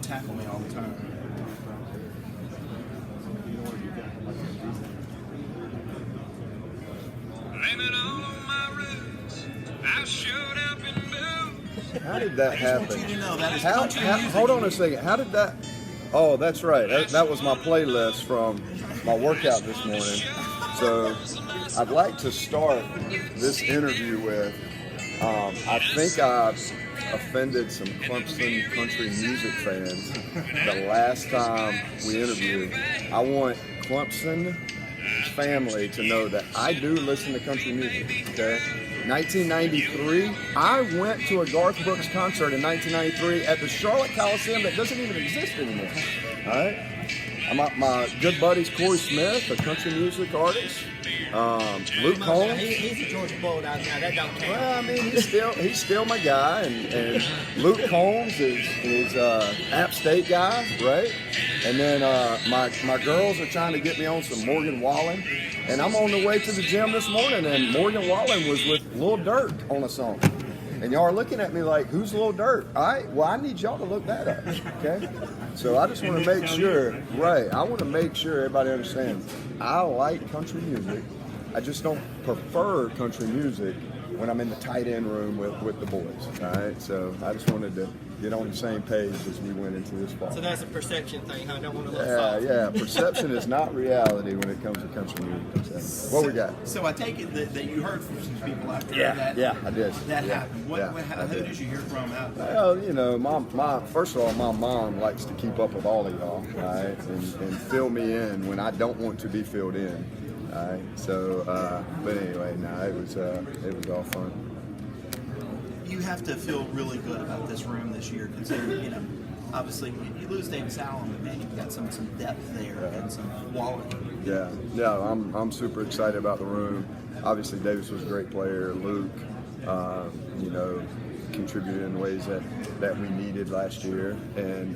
tackle me all the time. How did that happen? I just want you to know that is country music. Hold on a second. How did that? Oh, that's right. That was my playlist from my workout this morning. So I'd like to start this interview with, I think I've offended some Clemson country music fans the last time we interviewed. I want Clemson family to know that I do listen to country music, okay? 1993, I went to a Garth Brooks concert in 1993 at the Charlotte Coliseum that doesn't even exist anymore, all right? My good buddies, Corey Smith, a country music artist, Luke Combs. He's a Georgia Bulldog now. That don't count. Well, I mean, he's still my guy, and Luke Combs is App State guy, right? And then my girls are trying to get me on some Morgan Wallen, and I'm on the way to the gym this morning, and Morgan Wallen was with Lil Durk on a song. And y'all are looking at me like, who's Lil Durk? All right, well, I need y'all to look that up, okay? So I just want to make sure, right, I want to make sure everybody understands. I like country music. I just don't prefer country music when I'm in the tight end room with the boys, all right? So I just wanted to get on the same page as we went into this fall. So that's a perception thing, huh? Don't want to look soft. Yeah. Perception is not reality when it comes to country music. So, what we got? So I take it that you heard from some people after that. Yeah, I did. That happened. Who did you hear from? Well, you know, first of all, my mom likes to keep up with all of y'all, all right, and fill me in when I don't want to be filled in. All right. So, but anyway, it was all fun. You have to feel really good about this room this year, considering, obviously you lose Davis Allen, but man, you've got some depth there and some quality. Yeah. I'm super excited about the room. Obviously, Davis was a great player. Luke, contributed in ways that we needed last year, and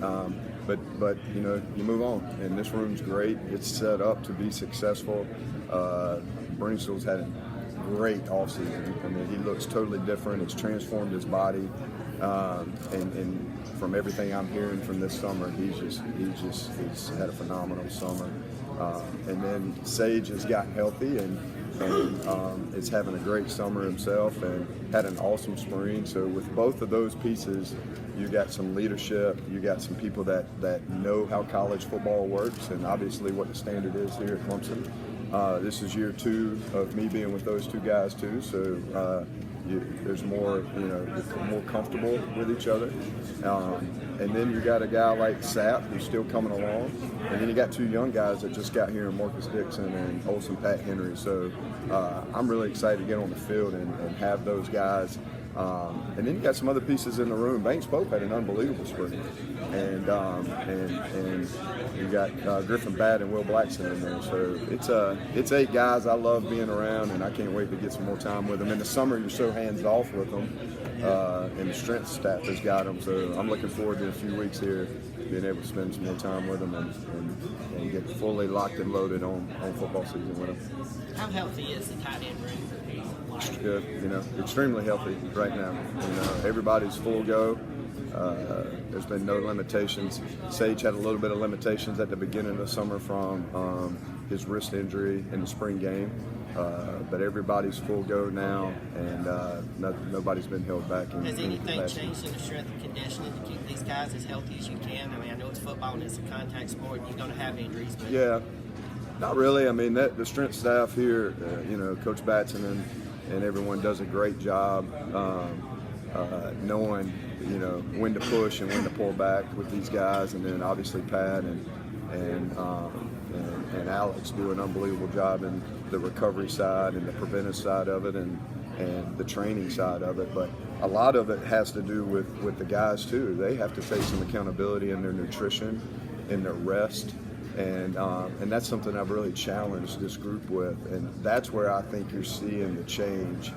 but you move on, and this room's great. It's set up to be successful. Briningstool's had a great offseason. I mean, he looks totally different. It's transformed his body, and from everything I'm hearing from this summer, he's had a phenomenal summer. And then Sage has gotten healthy and is having a great summer himself and had an awesome spring. So with both of those pieces, you got some leadership, you got some people that know how college football works and obviously what the standard is here at Clemson. This is year 2 of me being with those two guys too, so there's more, you're more comfortable with each other. And then you got a guy like Sapp who's still coming along, and then you got 2 young guys that just got here, Marcus Dixon and Olsen Pat Henry. So I'm really excited to get on the field and have those guys. And then you got some other pieces in the room. Banks Pope had an unbelievable spring, and you got Griffin Batt and Will Blackson in there. So it's 8 guys I love being around, and I can't wait to get some more time with them. In the summer, you're so hands off with them, and the strength staff has got them. So I'm looking forward to a few weeks here, being able to spend some more time with them and get fully locked and loaded on football season with them. How healthy is the tight end room? Good, extremely healthy right now. Everybody's full go. There's been no limitations. Sage had a little bit of limitations at the beginning of the summer from his wrist injury in the spring game, but everybody's full go now, and nobody's been held back. Has anything changed in the strength and conditioning to keep these guys as healthy as you can? I mean, I know it's football and it's a contact sport, and you're going to have injuries, but yeah, not really. I mean, the strength staff here, Coach Batson and everyone does a great job knowing, when to push and when to pull back with these guys, and then obviously Pat and Alex do an unbelievable job in the recovery side and the preventive side of it and the training side of it. But a lot of it has to do with the guys too. They have to take some accountability in their nutrition, in their rest. And that's something I've really challenged this group with, and that's where I think you're seeing the change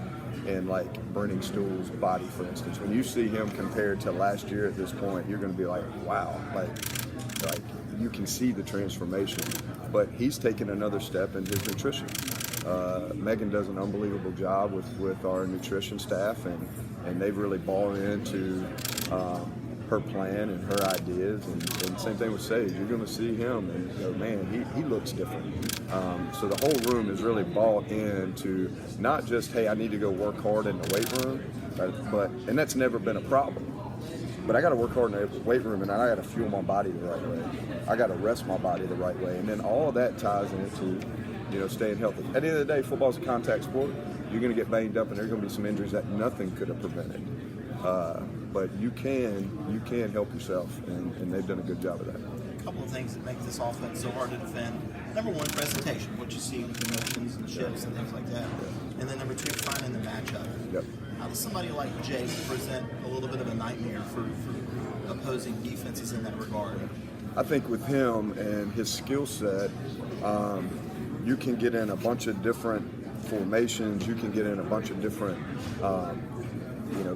in like Briningstool's body, for instance. When you see him compared to last year at this point, you're going to be like, wow, like you can see the transformation. But he's taken another step in his nutrition. Megan does an unbelievable job with our nutrition staff, and they've really bought into her plan and her ideas, and same thing with Sage. You're going to see him and go, man, he looks different. So the whole room is really bought into not just, hey, I need to go work hard in the weight room, and that's never been a problem. But I got to work hard in the weight room, and I got to fuel my body the right way. I got to rest my body the right way, and then all of that ties into, staying healthy. At the end of the day, football's a contact sport. You're going to get banged up, and there's going to be some injuries that nothing could have prevented. But you can help yourself, and they've done a good job of that. A couple of things that make this offense so hard to defend. Number one, presentation, what you see with the motions and the shifts and things like that. And then number two, finding the matchup. Yep. How does somebody like Jake present a little bit of a nightmare for opposing defenses in that regard? I think with him and his skill set, you can get in a bunch of different formations. You can get in a bunch of different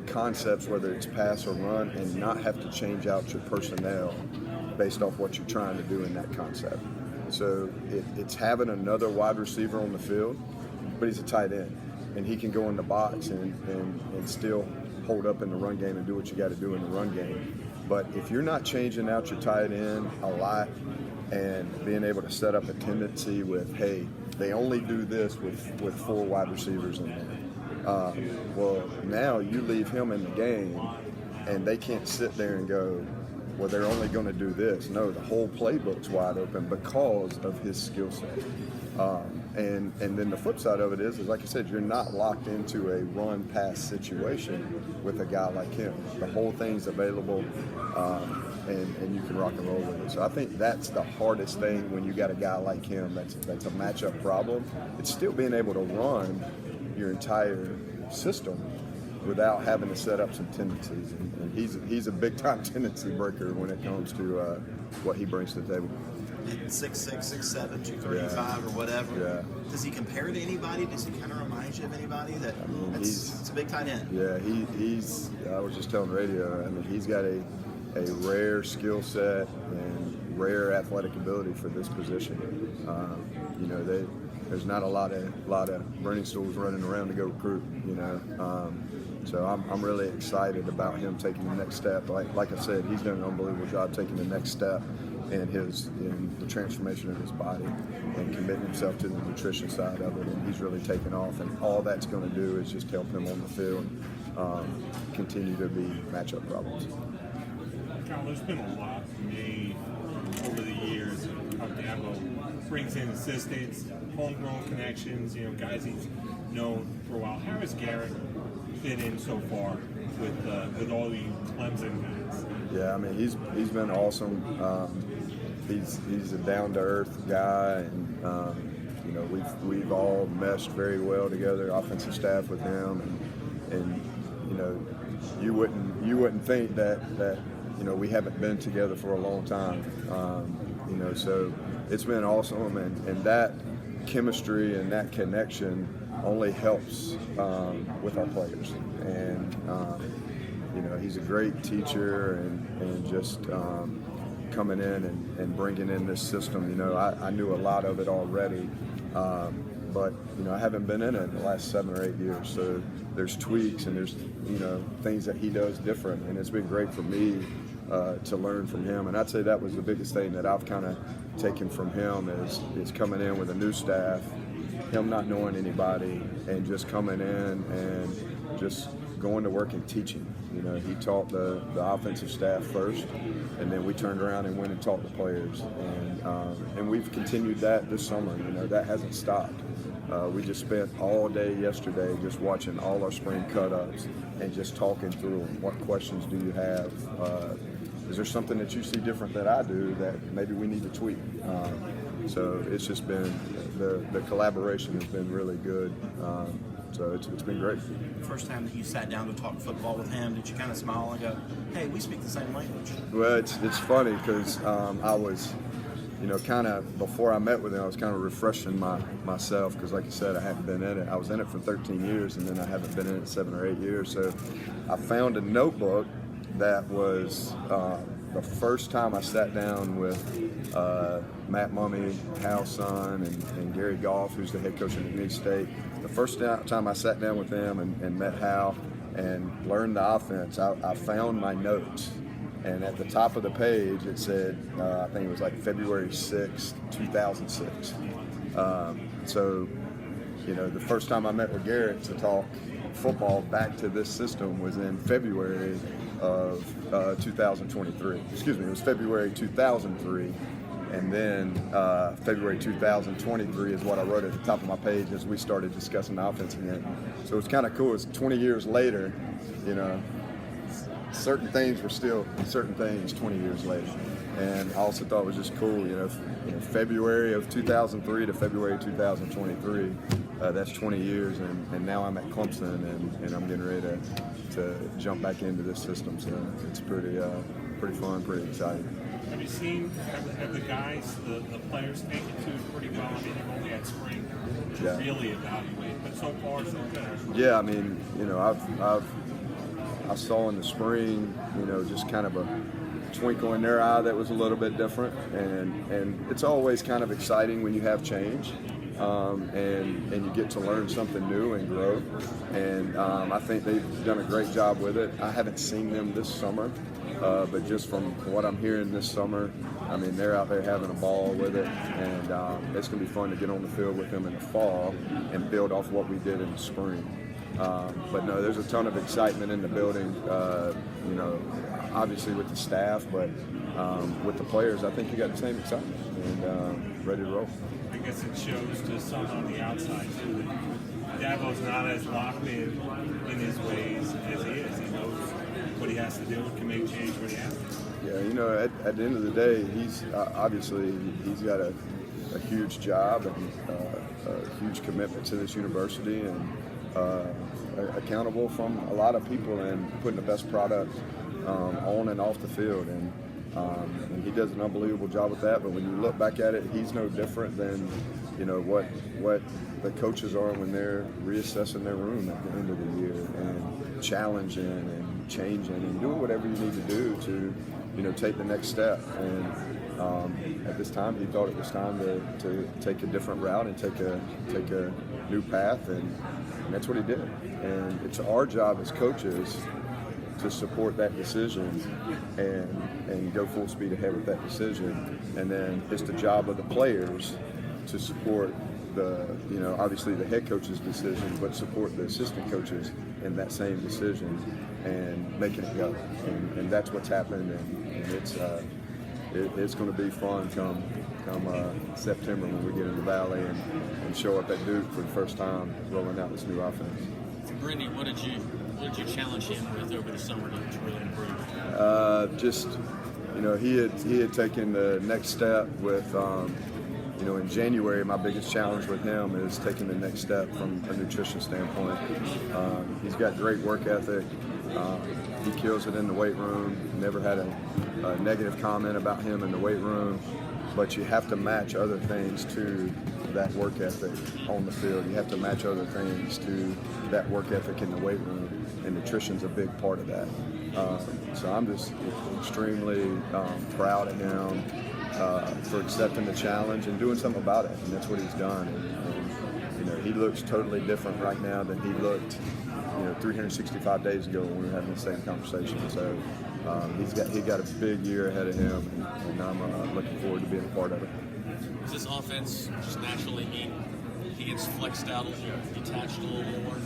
concepts, whether it's pass or run, and not have to change out your personnel based off what you're trying to do in that concept. So it's having another wide receiver on the field, but he's a tight end, and he can go in the box and still hold up in the run game and do what you got to do in the run game. But if you're not changing out your tight end a lot and being able to set up a tendency with, hey, they only do this with 4 wide receivers in there. Well, now you leave him in the game, and they can't sit there and go, well, they're only going to do this. No, the whole playbook's wide open because of his skill set. And then the flip side of it is like I said, you're not locked into a run-pass situation with a guy like him. The whole thing's available, and you can rock and roll with it. So I think that's the hardest thing when you got a guy like him that's a matchup problem. It's still being able to run your entire system without having to set up some tendencies. And he's a big-time tendency breaker when it comes to what he brings to the table. 6'6", 6'7", 235 or whatever. Yeah. Does he compare to anybody? Does he kind of remind you of anybody? It's a big tight end. Yeah, he's. I was just telling radio. I mean, he's got a rare skill set and rare athletic ability for this position. There's not a lot of Briningstools running around to go recruit. So I'm really excited about him taking the next step. Like I said, he's done an unbelievable job taking the next step in the transformation of his body and committing himself to the nutrition side of it, and he's really taken off, and all that's going to do is just help him on the field continue to be matchup problems. Kyle, there's been a lot made over the years of how Dabo brings in assistants, homegrown connections, guys he's known for a while. How has Garrett fit in so far with all the Clemson guys? Yeah, I mean, he's been awesome. He's a down-to-earth guy, and we've all meshed very well together, offensive staff with him, and you wouldn't think that we haven't been together for a long time. So it's been awesome, and that chemistry and that connection only helps with our players. And he's a great teacher, and just coming in and bringing in this system. I knew a lot of it already, but I haven't been in it in the last 7 or 8 years. So there's tweaks and there's things that he does different, and it's been great for me to learn from him. And I'd say that was the biggest thing that I've kind of taken from him is coming in with a new staff, him not knowing anybody, and just coming in and just going to work and teaching. He taught the offensive staff first, and then we turned around and went and taught the players. And we've continued that this summer. That hasn't stopped. We just spent all day yesterday just watching all our spring cut-ups and just talking through them. What questions do you have? Is there something that you see different that I do that maybe we need to tweak? So it's just been, the collaboration has been really good. So it's been great. The first time that you sat down to talk football with him, did you kind of smile and go, hey, we speak the same language? Well, it's funny because I was, kind of, before I met with him, I was kind of refreshing myself because, like you said, I hadn't been in it. I was in it for 13 years, and then I haven't been in it 7 or 8 years. So I found a notebook that was the first time I sat down with Matt Mummy, Hal's son, and Gary Goff, who's the head coach at McNeese State. The first time I sat down with them and met Hal and learned the offense, I found my notes And at the top of the page, it said, I think it was like February 6th, 2006. So, you know, the first time I met with Garrett to talk football back to this system was in February of 2023. Excuse me, it was February 2003. And then February 2023 is what I wrote at the top of my page as we started discussing the offense again. So it's kind of cool. It's 20 years later, you know, certain things were still certain things 20 years later. And I also thought it was just cool, you know, February of 2003 to February 2023, that's 20 years, and now I'm at Clemson, and I'm getting ready to jump back into this system. So it's pretty fun, pretty exciting. Have you seen, have the guys, the players take it to it pretty well? I mean, they've only had spring to really evaluate, but so far, so good. Yeah, I mean, you know, I saw in the spring, you know, just kind of a twinkle in their eye that was a little bit different, and it's always kind of exciting when you have change, and you get to learn something new and grow, and I think they've done a great job with it. I haven't seen them this summer, but just from what I'm hearing this summer, I mean, they're out there having a ball with it, and it's going to be fun to get on the field with them in the fall and build off what we did in the spring. But no, there's a ton of excitement in the building, you know, obviously with the staff, but with the players, I think you got the same excitement and ready to roll. I guess it shows to some on the outside too that Dabo's not as locked in his ways as he is. He knows what he has to do and can make change when he has to. Yeah, you know, at the end of the day, he's obviously he's got a huge job and a huge commitment to this university, and accountable from a lot of people and putting the best product on and off the field, and he does an unbelievable job with that. But when you look back at it, he's no different than, you know, what the coaches are when they're reassessing their room at the end of the year and challenging and changing and doing whatever you need to do to, you know, take the next step. And at this time, he thought it was time to take a different route and take a new path, and that's what he did. And it's our job as coaches to support that decision and go full speed ahead with that decision. And then it's the job of the players to support the, you know, obviously the head coach's decision, but support the assistant coaches in that same decision and making it go. And that's what's happened, and it's going to be fun come September when we get in the Valley and show up at Duke for the first time rolling out this new offense. Brittany, what did you challenge him with over the summer to really improve? Just, you know, he had taken the next step with, you know, in January, my biggest challenge with him is taking the next step from a nutrition standpoint. He's got great work ethic. He kills it in the weight room. Never had a negative comment about him in the weight room. But you have to match other things to that work ethic on the field. You have to match other things to that work ethic in the weight room, and nutrition's a big part of that. So I'm just extremely proud of him for accepting the challenge and doing something about it, and that's what he's done. And you know, he looks totally different right now than he looked, you know, 365 days ago when we were having the same conversation. So he got a big year ahead of him, and I'm looking forward to being a part of it. Does this offense just naturally mean he gets flexed out a little, detached a little more?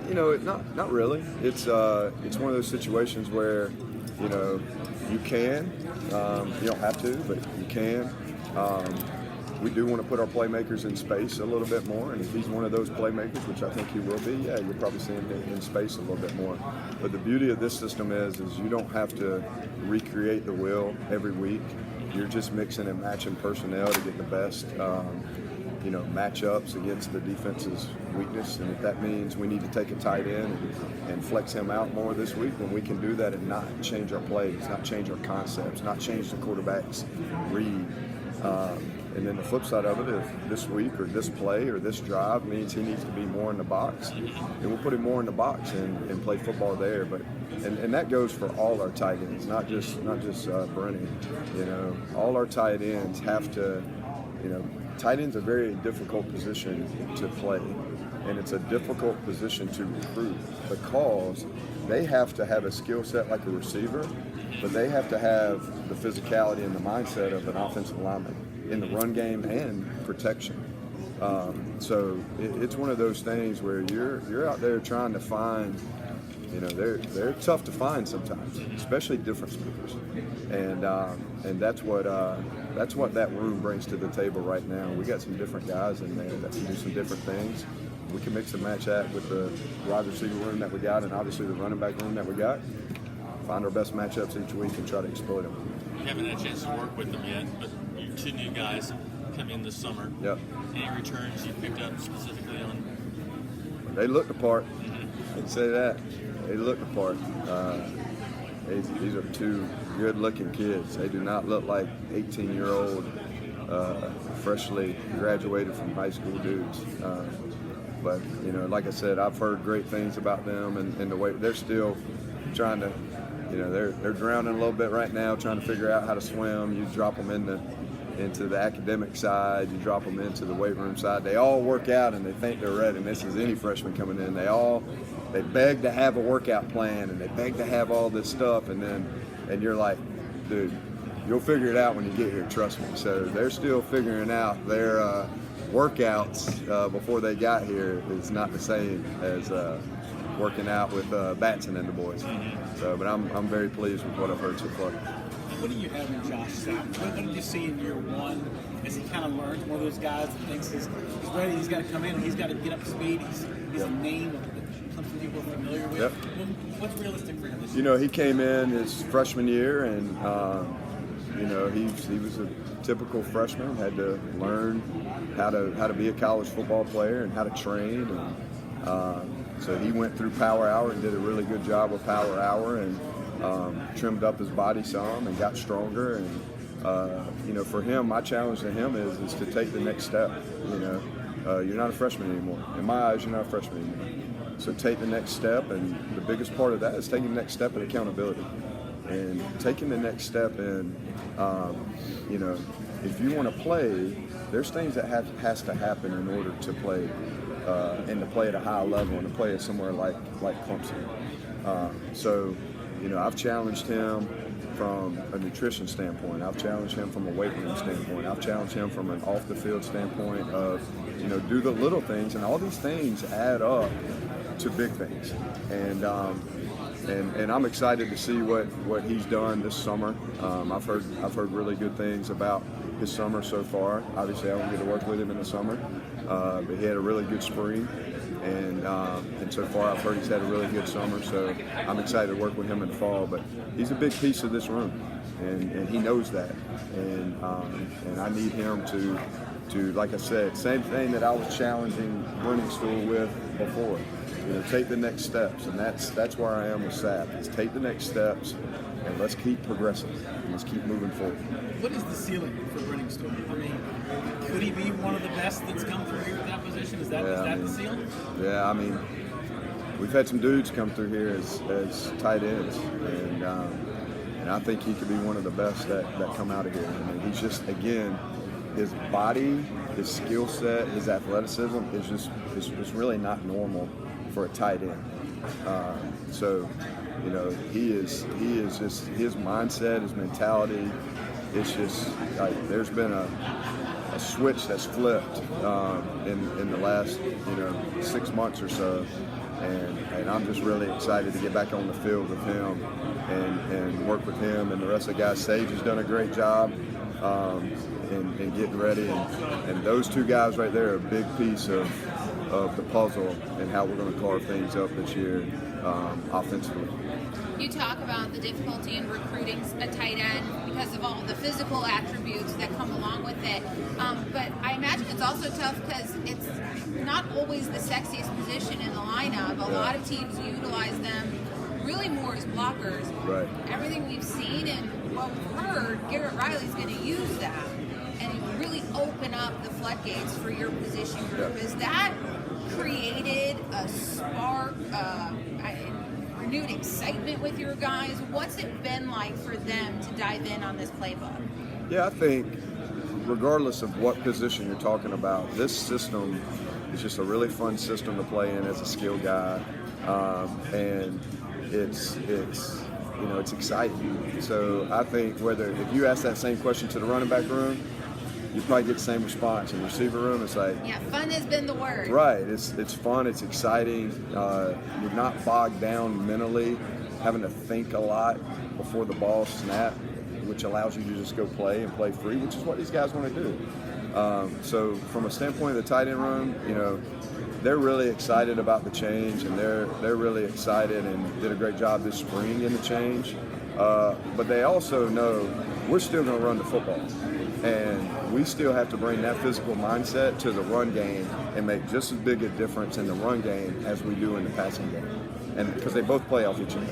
You know, not really. It's one of those situations where, you know, you can. You don't have to, but you can. We do want to put our playmakers in space a little bit more, and if he's one of those playmakers, which I think he will be, yeah, you'll probably see him in space a little bit more. But the beauty of this system is you don't have to recreate the wheel every week. You're just mixing and matching personnel to get the best, you know, matchups against the defense's weakness. And if that means we need to take a tight end and flex him out more this week, then we can do that and not change our plays, not change our concepts, not change the quarterback's read. And then the flip side of it, if this week or this play or this drive means he needs to be more in the box, then we'll put him more in the box and play football there. But and that goes for all our tight ends, not just Brennan. You know, all our tight ends have to, you know, tight end's a very difficult position to play, and it's a difficult position to recruit because they have to have a skill set like a receiver, but they have to have the physicality and the mindset of an offensive lineman in the run game and protection. So it's one of those things where you're out there trying to find, you know, they're tough to find sometimes, especially difference makers, and that's what that room brings to the table right now. We got some different guys in there that can do some different things. We can mix and match that with the wide receiver room that we got, and obviously the running back room that we got. Find our best matchups each week and try to exploit them. You haven't had a chance to work with them yet, but your two new guys come in this summer. Yep. Any returns you picked up specifically on? They look the part. I'd say that. They look the part. These are two good-looking kids. They do not look like 18-year-old, freshly graduated from high school dudes. But, you know, like I said, I've heard great things about them and the way they're still trying to, you know, they're drowning a little bit right now, trying to figure out how to swim. You drop them into the academic side, you drop them into the weight room side. They all work out and they think they're ready. And this is any freshman coming in. They beg to have a workout plan and they beg to have all this stuff, and you're like, dude, you'll figure it out when you get here, trust me. So they're still figuring out their workouts before they got here is not the same as working out with Batson and the boys. So, but I'm very pleased with what I've heard so far. What do you have in Josh Sapp? What did you see in year one as he kind of learns? One of those guys that thinks he's ready, he's got to come in and he's got to get up to speed. He's a name that some people are familiar with. Yep. What's realistic for him this year? You know, he came in his freshman year and, you know, he was a typical freshman, had to learn how to be a college football player and how to train. And so he went through Power Hour and did a really good job with Power Hour and trimmed up his body some and got stronger. And, you know, for him, my challenge to him is to take the next step. You know, you're not a freshman anymore. In my eyes, you're not a freshman anymore. So take the next step, and the biggest part of that is taking the next step in accountability. And taking the next step in, you know, if you want to play, there's things that has to happen in order to play, and to play at a high level and to play at somewhere like Clemson. So, you know, I've challenged him from a nutrition standpoint. I've challenged him from a weight room standpoint. I've challenged him from an off-the-field standpoint of, you know, do the little things, and all these things add up to big things. And I'm excited to see what he's done this summer. I've heard really good things about his summer so far. Obviously, I won't get to work with him in the summer, but he had a really good spring, and so far I've heard he's had a really good summer. So I'm excited to work with him in the fall. But he's a big piece of this room, and he knows that, and I need him to, like I said, same thing that I was challenging Briningstool with before. You know, take the next steps, and that's where I am with Sapp. Is take the next steps, and let's keep progressing. Let's keep moving forward. What is the ceiling for Briningstool? I mean, could he be one of the best that's come through here at that position? Is that the ceiling? Yeah, I mean, we've had some dudes come through here as tight ends, and I think he could be one of the best that come out of here. I mean, he's just, again, his body, his skill set, his athleticism is really not normal for a tight end. So, you know, he is just, his mindset, his mentality, it's just like there's been a switch that's flipped in the last, you know, 6 months or so. And I'm just really excited to get back on the field with him and work with him and the rest of the guys. Sage has done a great job in getting ready, and those two guys right there are a big piece of the puzzle and how we're going to carve things up this year offensively. You talk about the difficulty in recruiting a tight end because of all the physical attributes that come along with it. But I imagine it's also tough because it's not always the sexiest position in the lineup. A lot of teams utilize them really more as blockers. Right. Everything we've seen and what we've heard, Garrett Riley's going to use that and really open up the floodgates for your position group. Yeah. Has that created a spark, renewed excitement with your guys? What's it been like for them to dive in on this playbook? Yeah, I think regardless of what position you're talking about, this system is just a really fun system to play in as a skill guy, and it's you know, it's exciting. So I think if you ask that same question to the running back room, you probably get the same response. In the receiver room, it's like, Yeah, fun has been the word. right, it's fun, it's exciting. You're not bogged down mentally, having to think a lot before the ball snap, which allows you to just go play and play free, which is what these guys want to do. So from a standpoint of the tight end room, you know, they're really excited about the change, and they're really excited and did a great job this spring in the change. But they also know we're still going to run the football, and we still have to bring that physical mindset to the run game and make just as big a difference in the run game as we do in the passing game. And because they both play off each other.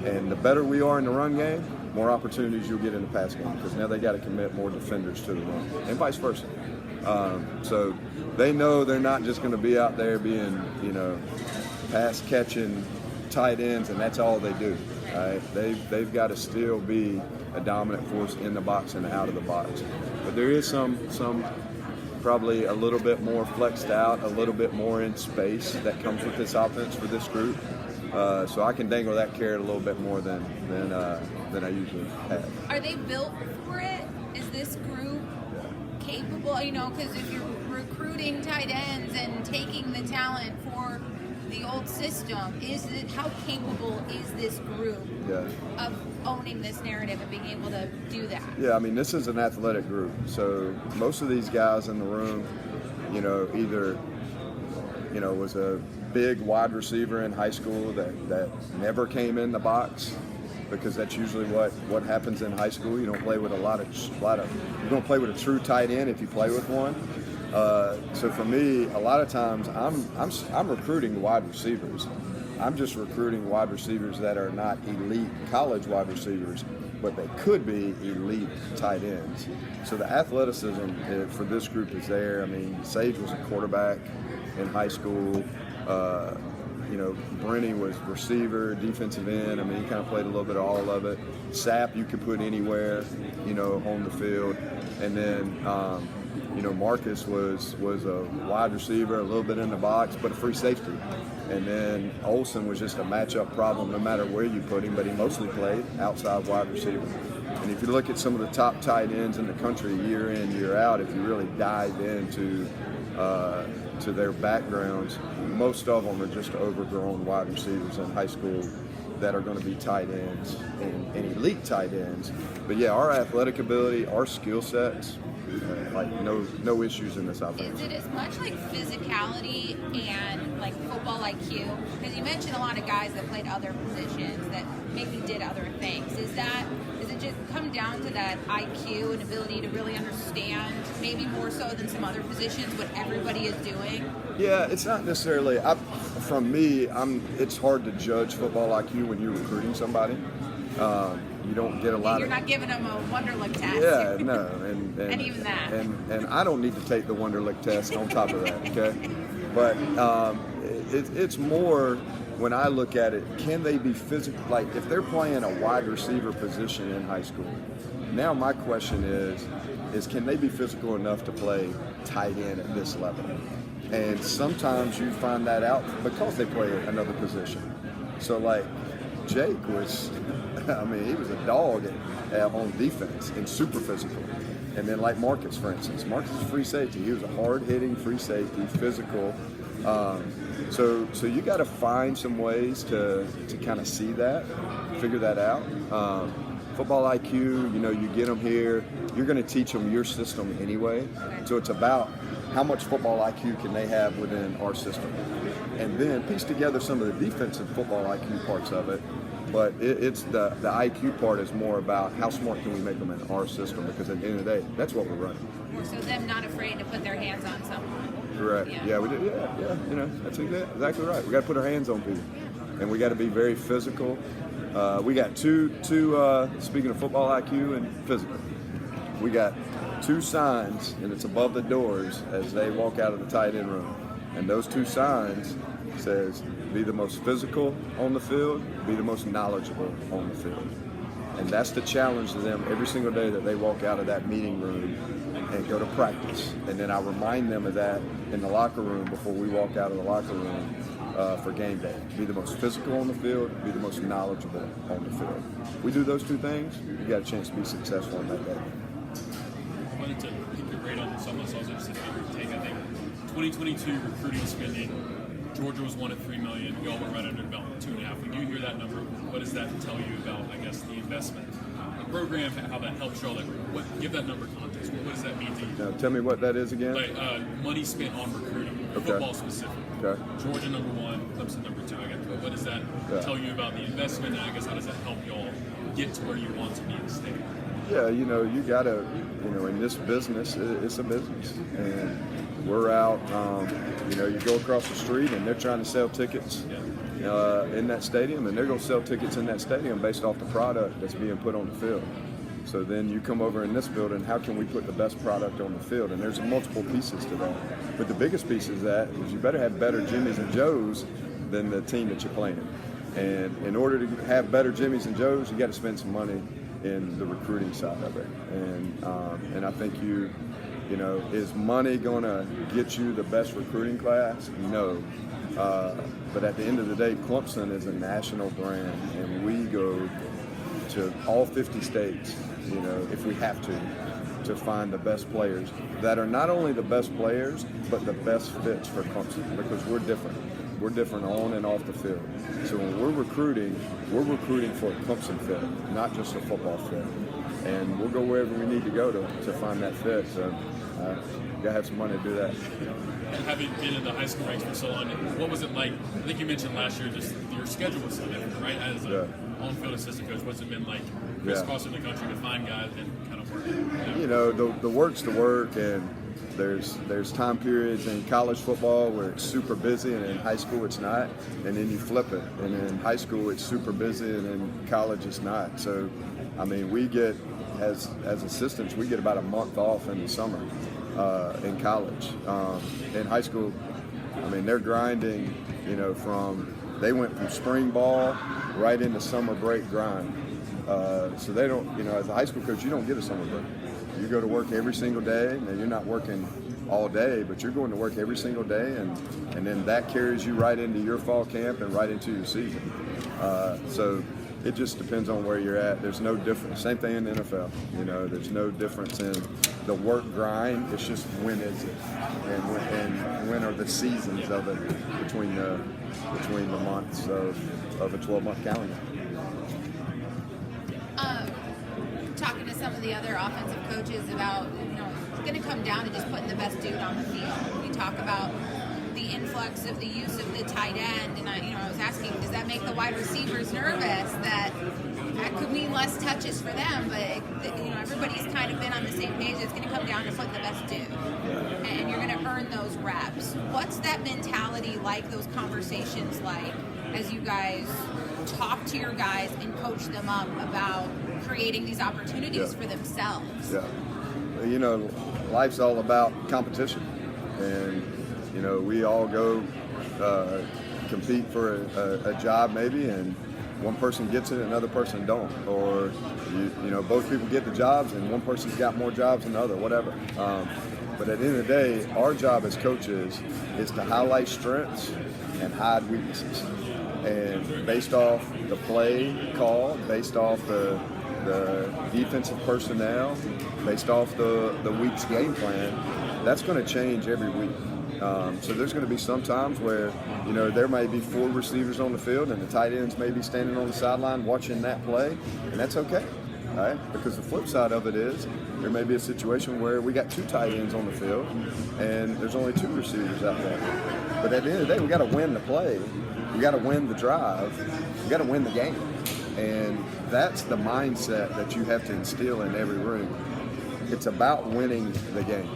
And the better we are in the run game, more opportunities you'll get in the pass game, because now they got to commit more defenders to the run, and vice versa. So they know they're not just going to be out there being, you know, pass catching tight ends, and that's all they do. Right? They've got to still be a dominant force in the box and out of the box. But there is some probably a little bit more flexed out, a little bit more in space that comes with this offense for this group. So I can dangle that carrot a little bit more than I usually have. Are they built for it? Is this group capable? You know, because if you're recruiting tight ends and taking the talent for the old system, how capable is this group of owning this narrative and being able to do that? Yeah, I mean, this is an athletic group. So most of these guys in the room, you know, either, you know, was a big wide receiver in high school that never came in the box, because that's usually what happens in high school. You don't play with you don't play with a true tight end if you play with one. So for me, a lot of times I'm recruiting wide receivers. I'm just recruiting wide receivers that are not elite college wide receivers, but they could be elite tight ends. So the athleticism for this group is there. I mean, Sage was a quarterback in high school. You know, Brenny was receiver, defensive end. I mean, he kind of played a little bit of all of it. Sapp you could put anywhere, you know, on the field. And then, you know, Marcus was a wide receiver, a little bit in the box, but a free safety. And then Olsen was just a matchup problem no matter where you put him, but he mostly played outside wide receiver. And if you look at some of the top tight ends in the country year in, year out, if you really dive into to their backgrounds, most of them are just overgrown wide receivers in high school that are going to be tight ends and elite tight ends. But yeah, our athletic ability, our skill sets, like no issues in this offense. Is it as much like physicality and like football IQ? Because you mentioned a lot of guys that played other positions that maybe did other things. Does it just come down to that IQ and ability to really understand, maybe more so than some other positions, what everybody is doing? Yeah, it's not necessarily. From me, it's hard to judge football IQ when you're recruiting somebody. You don't get a lot. You're not giving them a Wonderlic test. Yeah, no, and even that. And I don't need to take the Wonderlic test on top of that. Okay, but it's more when I look at it. Can they be physical? Like if they're playing a wide receiver position in high school, now my question is can they be physical enough to play tight end at this level? And sometimes you find that out because they play another position. So like Jake was, I mean, he was a dog on defense and super physical. And then like Marcus, for instance, Marcus is free safety. He was a hard-hitting free safety, physical. So you got to find some ways to kind of see that, figure that out. Football IQ, you know, you get them here, you're going to teach them your system anyway. So it's about how much football IQ can they have within our system. And then piece together some of the defensive football IQ parts of it. But it's the IQ part is more about how smart can we make them in our system, because at the end of the day, that's what we're running. So them not afraid to put their hands on someone. Correct. Yeah, we did. Yeah. You know, that's exactly right. We got to put our hands on people, and we got to be very physical. We got two. Speaking of football IQ and physical, we got 2 signs, and it's above the doors as they walk out of the tight end room, and those 2 signs says, be the most physical on the field, be the most knowledgeable on the field. And that's the challenge to them every single day that they walk out of that meeting room and go to practice. And then I remind them of that in the locker room before we walk out of the locker room for game day. Be the most physical on the field, be the most knowledgeable on the field. We do those two things, you got a chance to be successful on that day. I wanted to pick your grade on some of this. I was interested in your take. I think 2022 recruiting spending, Georgia was $1 at $3 million. We all were right under about 2.5. When you hear that number, what does that tell you about, I guess, the investment program, how that helps y'all? Give that number context. What does that mean to you? Now, tell me what that is again. Like money spent on recruiting, football specific. Okay. Georgia number 1, Clemson number 2. I guess. But what does that tell you about the investment? And I guess how does that help y'all get to where you want to be in the state? Yeah, you gotta, in this business, it's a business, and we're out. You go across the street, and they're trying to sell tickets in that stadium, and they're gonna sell tickets in that stadium based off the product that's being put on the field. So then you come over in this building, how can we put the best product on the field? And there's multiple pieces to that. But the biggest piece is you better have better Jimmys and Joes than the team that you're playing. And in order to have better Jimmys and Joes, you got to spend some money in the recruiting side of it. And I think is money going to get you the best recruiting class? No. But at the end of the day, Clemson is a national brand, and we go to all 50 states, if we have to find the best players that are not only the best players, but the best fits for Clemson, because we're different. We're different on and off the field. So when we're recruiting for a Clemson fit, not just a football fit. And we'll go wherever we need to go to find that fit. So you gotta have some money to do that. Having been in the high school ranks for so long, what was it like? I think you mentioned last year just your schedule was so different, right? As a on-field assistant coach, what's it been like crisscrossing the country to find guys and kind of work? The work's the work, and there's time periods in college football where it's super busy, and in high school it's not, and then you flip it, and in high school it's super busy, and in college it's not. So, we get, as assistants, we get about a month off in the summer in college. In high school, they're grinding, they went from spring ball right into summer break grind. So they don't, as a high school coach, you don't get a summer break. You go to work every single day. Now, you're not working all day, but you're going to work every single day, and then that carries you right into your fall camp and right into your season. So it just depends on where you're at. There's no difference. Same thing in the NFL. There's no difference in the work grind. It's just when is it, and when are the seasons of it between the months of a 12-month calendar. Talking to some of the other offensive coaches about, it's going to come down to just putting the best dude on the field. We talk about the influx of the use of the tight end, and I was asking, does that make the wide receivers nervous? That could mean less touches for them, but everybody's kind of been on the same page. It's going to come down to putting the best dude, and you're going to earn those reps. What's that mentality like? Those conversations like as you guys talk to your guys and coach them up about creating these opportunities for themselves? Yeah. Life's all about competition, and we all go compete for a job maybe, and one person gets it, another person don't, or both people get the jobs, and one person's got more jobs than the other, whatever. But at the end of the day, our job as coaches is to highlight strengths and hide weaknesses. And based off the play call, based off the defensive personnel, based off the week's game plan, that's going to change every week. So there's going to be some times where, there may be 4 receivers on the field and the tight ends may be standing on the sideline watching that play, and that's okay, all right? Because the flip side of it is there may be a situation where we got 2 tight ends on the field and there's only 2 receivers out there. But at the end of the day, we got to win the play. We got to win the drive. We got to win the game. And that's the mindset that you have to instill in every room. It's about winning the game.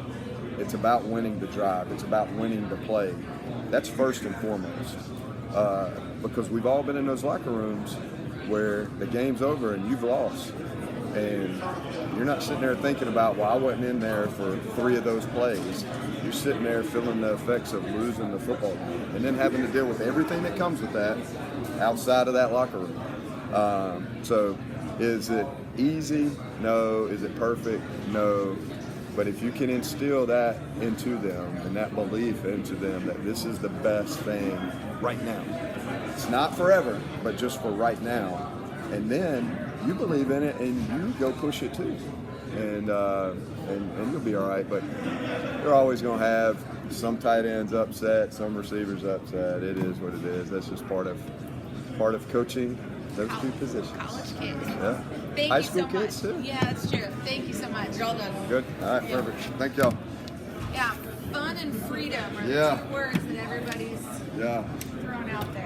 It's about winning the drive. It's about winning the play. That's first and foremost. Because we've all been in those locker rooms where the game's over and you've lost. And you're not sitting there thinking about, well, I wasn't in there for 3 of those plays. You're sitting there feeling the effects of losing the football game and then having to deal with everything that comes with that outside of that locker room. So Is it easy? No. Is it perfect? No. But if you can instill that into them and that belief into them that this is the best thing right now, it's not forever, but just for right now, and then you believe in it and you go push it too, and you'll be all right. But you're always going to have some tight ends upset, some receivers upset. It is what it is. That's just part of coaching those two positions. College kids. Yeah. Thank High you school so kids much. too. Yeah, that's true. Thank you so much. You're all done. Good. All right. Yeah. Perfect. Thank y'all. Yeah, fun and freedom are the Yeah. two words that everybody's Yeah. thrown out there.